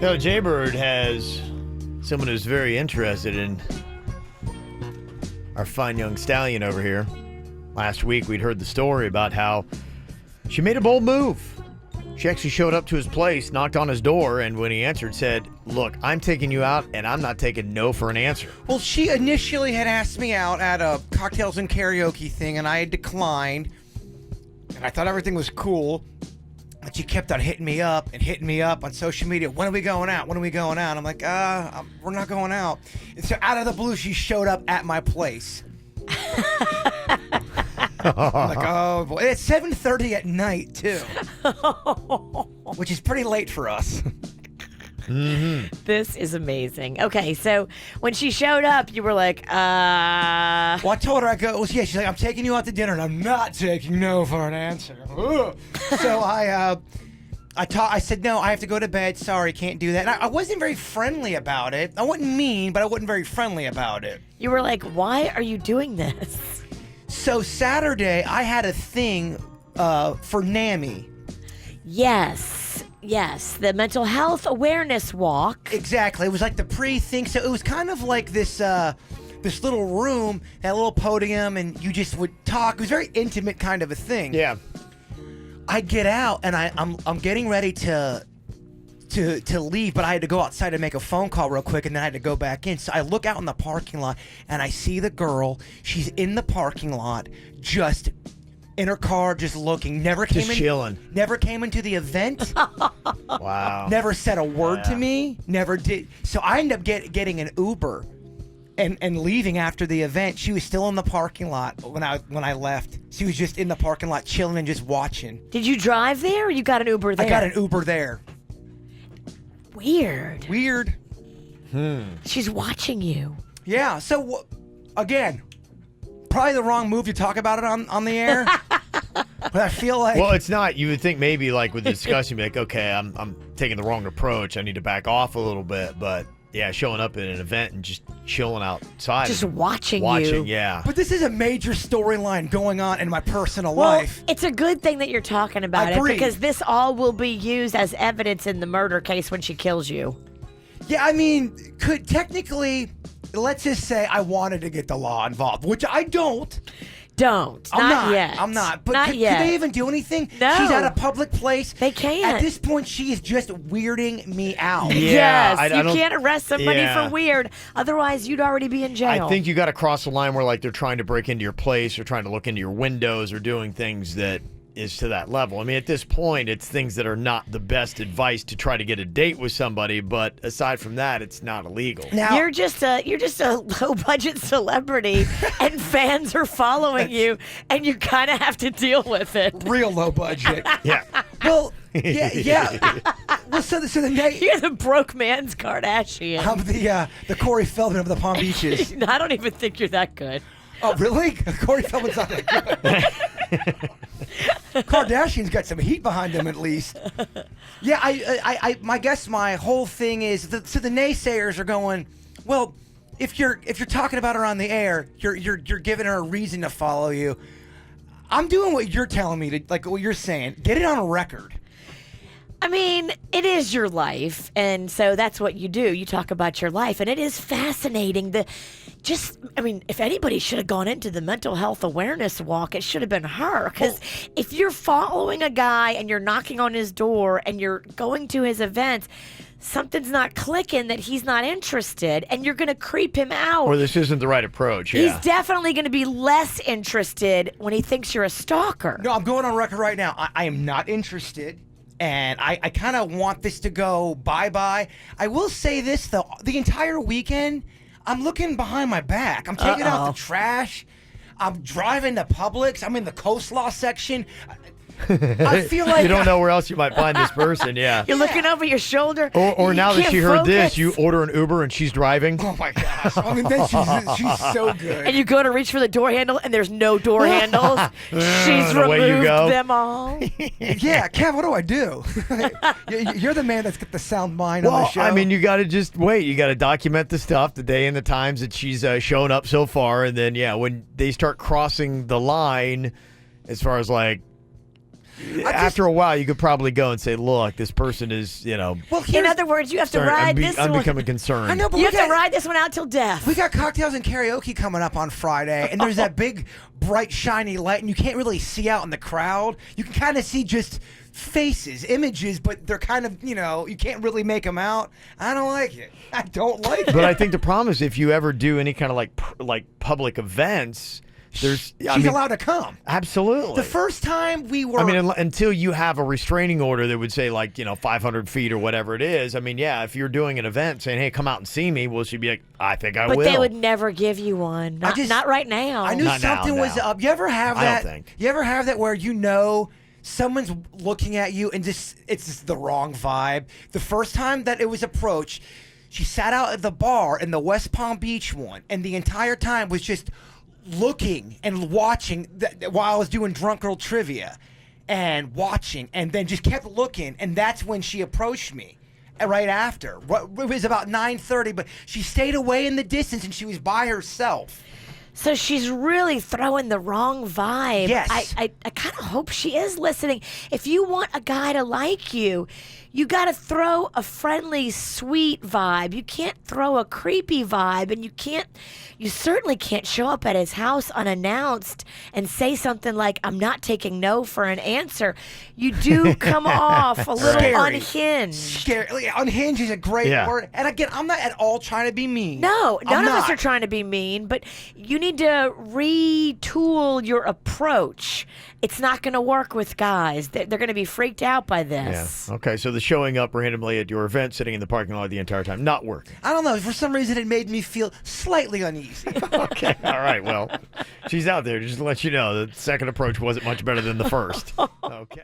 No, Jbird has someone who's very interested in our fine young stallion over here. Last week, we'd heard the story about how she made a bold move. She actually showed up to his place, knocked on his door, and when he answered, said, "Look, I'm taking you out, and I'm not taking no for an answer." Well, she initially had asked me out at a cocktails and karaoke thing, and I had declined. And I thought everything was cool. But she kept on hitting me up on social media. When are we going out? When are we going out? I'm like, we're not going out. And so out of the blue, she showed up at my place. I'm like, oh boy. It's 7:30 at night, too. Which is pretty late for us. Mm-hmm. This is amazing. Okay, so when she showed up, you were like, Well, I told her, she's like, I'm taking you out to dinner, and I'm not taking no for an answer. Ugh. So I said, no, I have to go to bed. Sorry, can't do that. And I wasn't very friendly about it. I wasn't mean, but I wasn't very friendly about it. you were like, why are you doing this? So Saturday, I had a thing for NAMI. Yes, the mental health awareness walk. Exactly. It was like the pre-thing. So it was kind of like this little room, that little podium, and you just would talk. It was a very intimate kind of a thing. Yeah. I get out, and I'm getting ready to leave, but I had to go outside and make a phone call real quick, and then I had to go back in. So I look out in the parking lot, and I see the girl. She's in the parking lot, just in her car, just looking. Just chilling. Never came into the event. Wow. Never said a word to me. Never did. So I ended up getting an Uber and leaving after the event. She was still in the parking lot when I left. She was just in the parking lot chilling and just watching. Did you drive there or you got an Uber there? I got an Uber there. Weird. Hmm. She's watching you. Yeah. So, again, probably the wrong move to talk about it on the air. But I feel like... Well, it's not. You would think maybe like with the discussion, be like, okay, I'm taking the wrong approach. I need to back off a little bit. But yeah, showing up at an event and just chilling outside. Just watching you. you. Yeah. But this is a major storyline going on in my personal Well, life. it's a good thing that you're talking about it Agreed. because this all will be used as evidence in the murder case when she kills you. Yeah, I mean, could technically, let's just say I wanted to get the law involved, which I don't. Don't. I'm not yet. I'm not. But not could yet. they even do anything? No. She's at a public place. They can't. At this point, she is just weirding me out. Yeah, Yes, I you don't- can't arrest somebody yeah. for weird. Otherwise, you'd already be in jail. I think you got to cross the line where like they're trying to break into your place or trying to look into your windows or doing things that is to that level. I mean, at this point, it's things that are not the best advice to try to get a date with somebody. But aside from that, it's not illegal. Now, You're just a low budget celebrity, and fans are following you, and you kind of have to deal with it. real low budget. Yeah. Well, yeah. Well, so the name. You're the broke man's Kardashian. I'm the Corey Feldman of the Palm Beaches. I don't even think you're that good. Oh, really? Corey Feldman's not that good. Kardashian's got some heat behind him, at least. Yeah, I guess my whole thing is so the naysayers are going, well, if you're talking about her on the air, you're giving her a reason to follow you. I'm doing what you're telling me to, like what you're saying. Get it on a record. I mean, it is your life, and so that's what you do. You talk about your life, and it is fascinating. If anybody should have gone into the mental health awareness walk, it should have been her. Because if you're following a guy and you're knocking on his door and you're going to his events, something's not clicking that he's not interested, and you're going to creep him out. Or this isn't the right approach. Yeah. He's definitely going to be less interested when he thinks you're a stalker. No, I'm going on record right now. I am not interested. And I kind of want this to go bye-bye. I will say this, though. The entire weekend, I'm looking behind my back. I'm taking out the trash. I'm driving to Publix. I'm in the coleslaw section. I feel like you don't know where else you might find this person. Yeah. You're looking over your shoulder. Or You now that can't she heard this, focus. you order an Uber and she's driving. Oh, my gosh. I mean, she's so good. And you go to reach for the door handle, and there's no door handles. She's Away you removed go. them all. Yeah, Kev, what do I do? You're the man that's got the sound mind on the Well, show. I mean, you got to just wait. You got to document the stuff, the day and the times that she's shown up so far. And then, yeah, when they start crossing the line as far as like After a while, you could probably go and say, "Look, this person is, Well, In other words, you have to ride this I'm one. becoming concerned." I know, but You we have to got, ride this one out till death. we got cocktails and karaoke coming up on Friday, and there's that big, bright, shiny light, and you can't really see out in the crowd. You can kind of see just faces, images, but they're kind of, you can't really make them out. I don't like it. I don't like it. But I think the problem is if you ever do any kind of like public events, she's allowed to come. Absolutely. The first time we were... until you have a restraining order that would say 500 feet or whatever it is. If you're doing an event saying, "Hey, come out and see me," well, she'd be like, "I think I will." But they would never give you one. Not right now. I knew Not now, something was no. up. You ever have I that? don't think. You ever have that where someone's looking at you and it's just the wrong vibe? The first time that it was approached, she sat out at the bar in the West Palm Beach one, and the entire time was just looking and watching while I was doing drunk girl trivia, and watching, and then just kept looking, and that's when she approached me. Right after, it was about 9:30, but she stayed away in the distance and she was by herself. So she's really throwing the wrong vibe. Yes. I kind of hope she is listening. If you want a guy to like you, you got to throw a friendly, sweet vibe. You can't throw a creepy vibe, and you certainly can't show up at his house unannounced and say something like, "I'm not taking no for an answer." You do come off a little Scary. unhinged. Scary. Unhinged is a great word. And again, I'm not at all trying to be mean. No, none of us not. are trying to be mean, but you need to retool your approach. It's not going to work with guys. They're going to be freaked out by this. Yeah. Okay, so the showing up randomly at your event, sitting in the parking lot the entire time, not working. I don't know. For some reason, it made me feel slightly uneasy. Okay, all right. Well, she's out there just to let you know the second approach wasn't much better than the first. Okay.